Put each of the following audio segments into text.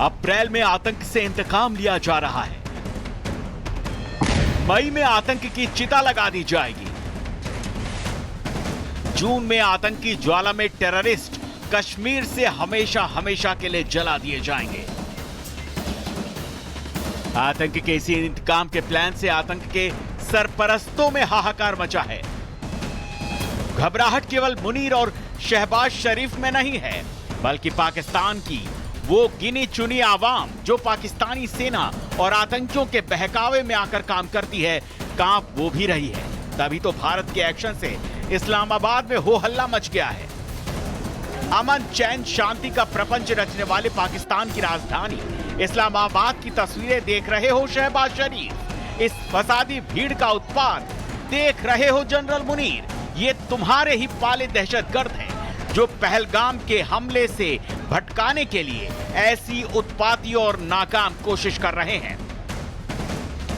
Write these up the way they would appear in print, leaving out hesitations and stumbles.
अप्रैल में आतंक से इंतकाम लिया जा रहा है। मई में आतंक की चिता लगा दी जाएगी। जून में आतंकी ज्वाला में टेररिस्ट कश्मीर से हमेशा हमेशा के लिए जला दिए जाएंगे। आतंक के इसी इंतकाम के प्लान से आतंक के सरपरस्तों में हाहाकार मचा है। घबराहट केवल मुनीर और शहबाज शरीफ में नहीं है, बल्कि पाकिस्तान की वो गिनी चुनी आवाम जो पाकिस्तानी सेना और आतंकियों के बहकावे में आकर काम करती है, कांप वो भी रही है। तभी तो भारत के एक्शन से इस्लामाबाद में हो हल्ला मच गया है। अमन चैन शांति का प्रपंच रचने वाले पाकिस्तान की राजधानी इस्लामाबाद की तस्वीरें देख रहे हो शहबाज शरीफ, इस फसादी भीड़ का उत्पात देख रहे हो जनरल मुनीर, ये तुम्हारे ही पाले दहशतगर्द हैं जो पहलगाम के हमले से भटकाने के लिए ऐसी उत्पाती और नाकाम कोशिश कर रहे हैं।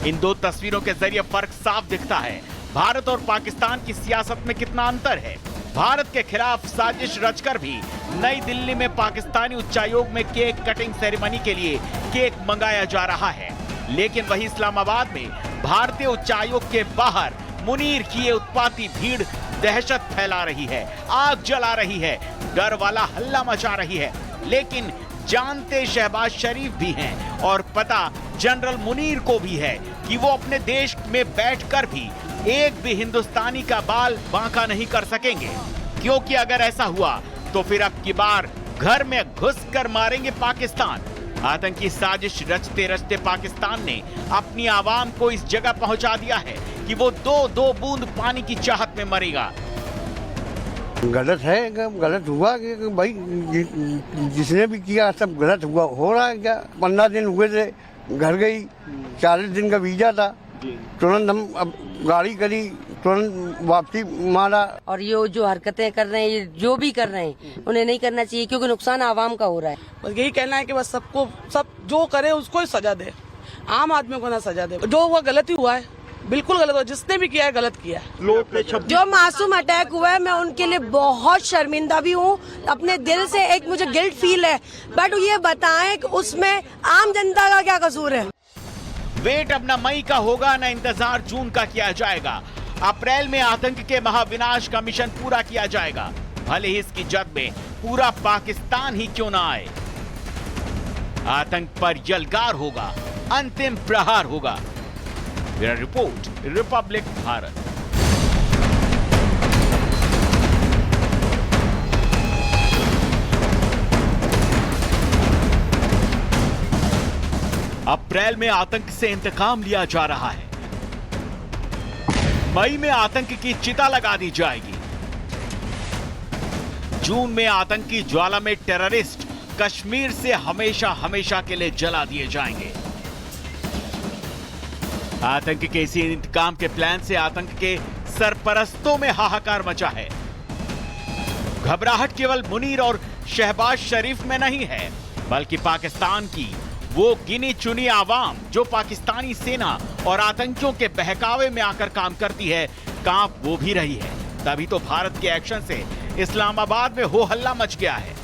इन दो तस्वीरों के जरिए फर्क साफ दिखता है। भारत और पाकिस्तान की सियासत में कितना अंतर है। भारत के खिलाफ साजिश रचकर भी नई दिल्ली में पाकिस्तानी उच्चायोग में केक कटिंग सेरेमनी के लिए केक मंगाया जा रहा है, लेकिन वही इस्लामाबाद में भारतीय उच्चायोग के बाहर मुनीर की ये उत्पाती भीड़ दहशत फैला रही है, आग जला रही है, डर वाला हल्ला मचा रही है। लेकिन जानते शहबाज शरीफ भी हैं और पता जनरल मुनीर को भी है कि वो अपने देश में बैठकर भी एक भी हिंदुस्तानी का बाल बांका नहीं कर सकेंगे, क्योंकि अगर ऐसा हुआ तो फिर अब की बार घर में घुसकर मारेंगे पाकिस्तान। आतंकी साजिश रचते रचते पाकिस्तान ने अपनी आवाम को इस जगह पहुंचा दिया है कि वो दो बूंद पानी की चाहत में मरेगा। गलत है, गलत हुआ कि भाई जिसने भी किया सब गलत हुआ। हो रहा है क्या, 15 दिन हुए थे, घर गई, 40 दिन का वीजा था, तुरंत हम अब गाड़ी करी, तुरंत वापसी मारा। और ये जो हरकतें कर रहे हैं, ये जो भी कर रहे हैं, उन्हें नहीं करना चाहिए, क्योंकि नुकसान आवाम का हो रहा है। बस यही कहना है कि बस सबको सब जो करे उसको ही सजा दे, आम आदमी को ना सजा दे। जो हुआ गलत ही हुआ है, बिल्कुल गलत हुआ, जिसने भी किया है गलत किया है। जो मासूम अटैक हुआ है, मैं उनके लिए बहुत शर्मिंदा भी हूँ, अपने दिल से एक मुझे गिल्ट फील है, बट ये बताएं कि उसमें आम जनता का क्या कसूर है। वेट अब न मई का होगा न इंतजार जून का किया जाएगा। अप्रैल में आतंक के महाविनाश का मिशन पूरा किया जाएगा, भले ही इसकी जद में पूरा पाकिस्तान ही क्यों ना आए। आतंक पर यलगार होगा, अंतिम प्रहार होगा। मेरा रिपोर्ट, रिपब्लिक भारत। अप्रैल में आतंक से इंतकाम लिया जा रहा है। मई में आतंक की चिता लगा दी जाएगी। जून में आतंकी ज्वाला में टेररिस्ट कश्मीर से हमेशा हमेशा के लिए जला दिए जाएंगे। आतंक के इसी इंतकाम के प्लान से आतंक के सरपरस्तों में हाहाकार मचा है। घबराहट केवल मुनीर और शहबाज शरीफ में नहीं है, बल्कि पाकिस्तान की वो गिनी चुनी आवाम जो पाकिस्तानी सेना और आतंकियों के बहकावे में आकर काम करती है, कांप वो भी रही है। तभी तो भारत के एक्शन से इस्लामाबाद में हो हल्ला मच गया है।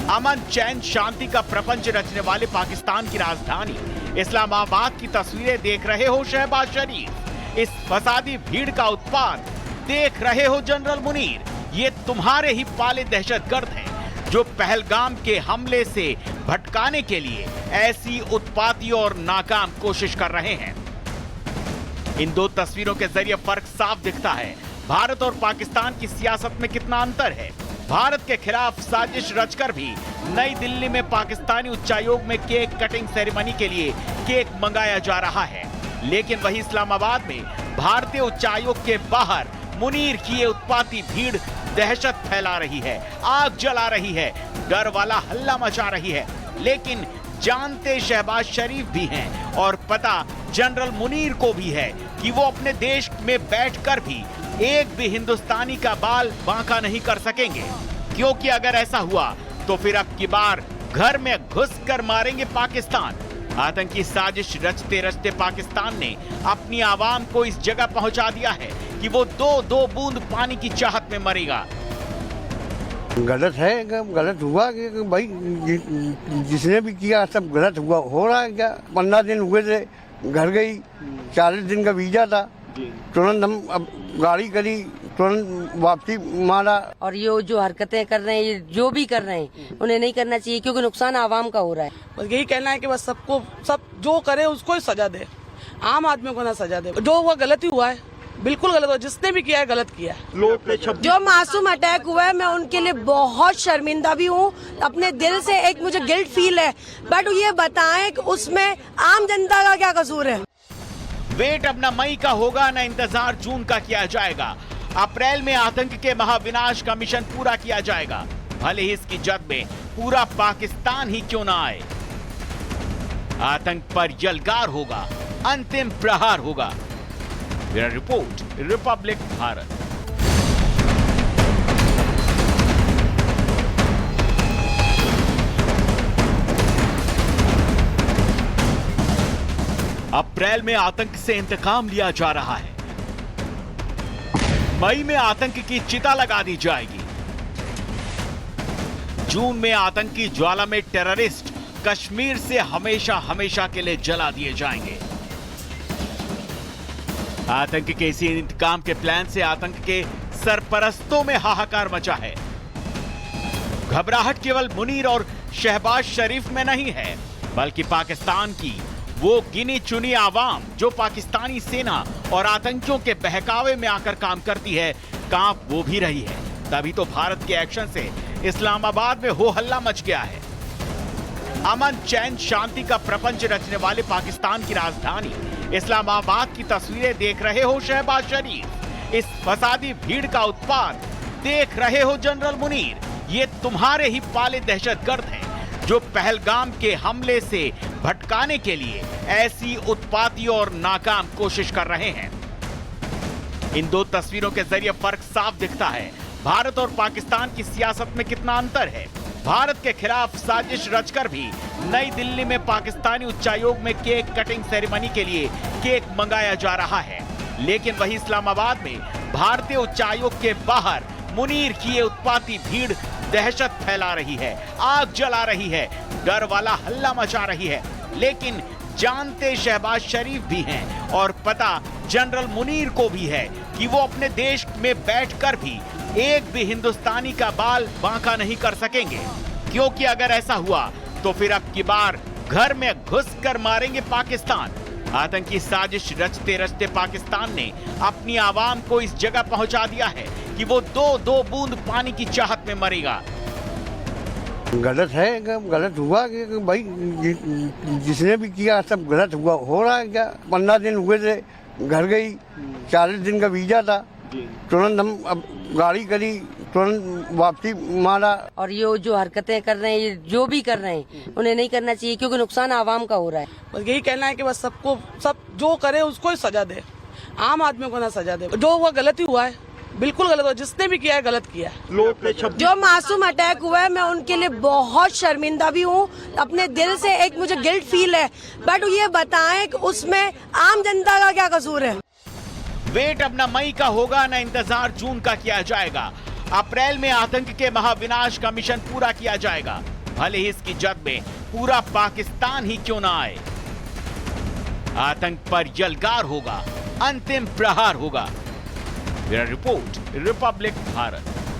अमन चैन शांति का प्रपंच रचने वाले पाकिस्तान की राजधानी इस्लामाबाद की तस्वीरें देख रहे हो शहबाज शरीफ, इस फसादी भीड़ का उत्पात देख रहे हो जनरल मुनीर, ये तुम्हारे ही पाले दहशतगर्द हैं जो पहलगाम के हमले से भटकाने के लिए ऐसी उत्पाती और नाकाम कोशिश कर रहे हैं। इन दो तस्वीरों के जरिए फर्क साफ दिखता है। भारत और पाकिस्तान की सियासत में कितना अंतर है। भारत के खिलाफ साजिश रचकर भी नई दिल्ली में पाकिस्तानी उच्चायोग में केक कटिंग सेरेमनी के लिए केक मंगाया जा रहा है, लेकिन वही इस्लामाबाद में भारतीय उच्चायोग के बाहर मुनीर की ये उत्पाती भीड़ दहशत फैला रही है, आग जला रही है, डर वाला हल्ला मचा रही है। लेकिन जानते शहबाज शरीफ भी हैं और पता जनरल मुनीर को भी है कि वो अपने देश में बैठकर भी एक भी हिंदुस्तानी का बाल बांका नहीं कर सकेंगे, क्योंकि अगर ऐसा हुआ तो फिर अब की बार घर में घुसकर मारेंगे पाकिस्तान। आतंकी साजिश रचते रचते पाकिस्तान ने अपनी आवाम को इस जगह पहुंचा दिया है कि वो दो बूंद पानी की चाहत में मरेगा। गलत है, गलत हुआ कि भाई जिसने भी किया सब गलत हुआ हो रहा है क्या। 15 दिन हुए थे, घर गई, 40 दिन का वीजा था, तुरंत हम अब गाड़ी करी, तुरंत वापसी मारा। और ये जो हरकतें कर रहे हैं, ये जो भी कर रहे हैं, उन्हें नहीं करना चाहिए क्योंकि नुकसान आवाम का हो रहा है। बस यही कहना है कि बस सबको सब जो करे उसको ही सजा दे, आम आदमी को ना सजा दे। जो हुआ गलत ही हुआ है, बिल्कुल गलत हुआ, जिसने भी किया है गलत किया है। जो मासूम अटैक हुआ है मैं उनके लिए बहुत शर्मिंदा भी हूँ, अपने दिल से एक मुझे गिल्ट फील है, बट ये बताएं कि उसमें आम जनता का क्या कसूर है। वेट अब न मई का होगा न इंतजार जून का किया जाएगा। अप्रैल में आतंक के महाविनाश का मिशन पूरा किया जाएगा, भले ही इसकी जद में पूरा पाकिस्तान ही क्यों ना आए। आतंक पर यलगार होगा, अंतिम प्रहार होगा। Bureau report, republic Bharat. अप्रैल में आतंक से इंतकाम लिया जा रहा है, मई में आतंक की चिता लगा दी जाएगी, जून में आतंकी ज्वाला में टेररिस्ट कश्मीर से हमेशा हमेशा के लिए जला दिए जाएंगे। आतंक के इसी इंतकाम के प्लान से आतंक के सरपरस्तों में हाहाकार मचा है। घबराहट केवल मुनीर और शहबाज शरीफ में नहीं है, बल्कि पाकिस्तान की वो गिनी चुनी आवाम जो पाकिस्तानी सेना और आतंकियों के बहकावे में आकर काम करती है, कांप वो भी रही है। तभी तो भारत के एक्शन से इस्लामाबाद में हो हल्ला मच गया है। अमन चैन शांति का प्रपंच रचने वाले पाकिस्तान की राजधानी इस्लामाबाद की तस्वीरें देख रहे हो शहबाज शरीफ, इस फसादी भीड़ का उत्पात देख रहे हो जनरल मुनीर, ये तुम्हारे ही पाले दहशतगर्द हैं जो पहलगाम के हमले से भटकाने के लिए ऐसी उत्पाती और नाकाम कोशिश कर रहे हैं। इन दो तस्वीरों के जरिए फर्क साफ दिखता है, भारत और पाकिस्तान की सियासत में कितना अंतर है। भारत के खिलाफ साजिश रचकर भी नई दिल्ली में पाकिस्तानी उच्चायोग में केक कटिंग सेरेमनी के लिए केक मंगाया जा रहा है, लेकिन वही इस्लामाबाद में भारतीय उच्चायोग के बाहर मुनीर की ये उत्पाती भीड़ दहशत फैला रही है, आग जला रही है, डर वाला हल्ला मचा रही है। लेकिन जानते शहबाज शरीफ भी हैं और पता जनरल मुनीर को भी है कि वो अपने देश में बैठकर भी एक भी हिंदुस्तानी का बाल बांका नहीं कर सकेंगे, क्योंकि अगर ऐसा हुआ तो फिर अब की बार घर में घुसकर मारेंगे पाकिस्तान। आतंकी साजिश रचते रचते पाकिस्तान ने अपनी आवाम को इस जगह पहुंचा दिया है कि वो दो बूंद पानी की चाहत में मरेगा। गलत है, गलत हुआ कि भाई जिसने भी किया सब गलत हुआ हो रहा है क्या। 15 दिन हुए थे, घर गई, 40 दिन का वीजा था, तुरंत हम अब गाड़ी करी, तुरंत वापसी मारा। और ये जो हरकतें कर रहे हैं, ये जो भी कर रहे हैं, उन्हें नहीं करना चाहिए क्योंकि नुकसान आवाम का हो रहा है। बस यही कहना है कि बस सबको सब जो करे उसको ही सजा दे, आम आदमी को ना सजा दे। जो हुआ गलत ही हुआ है, बिल्कुल गलत हुआ, जिसने भी किया है गलत किया है। जो मासूम अटैक हुआ है मैं उनके लिए बहुत शर्मिंदा भी हूँ, अपने दिल से एक मुझे गिल्ट फील है, बट ये बताएं कि उसमें आम जनता का क्या कसूर है। वेट अब न मई का होगा न इंतजार जून का किया जाएगा। अप्रैल में आतंक के महाविनाश का मिशन पूरा किया जाएगा, भले ही इसकी जद में पूरा पाकिस्तान ही क्यों ना आए। आतंक पर यलगार होगा, अंतिम प्रहार होगा। Bureau report, republic Bharat.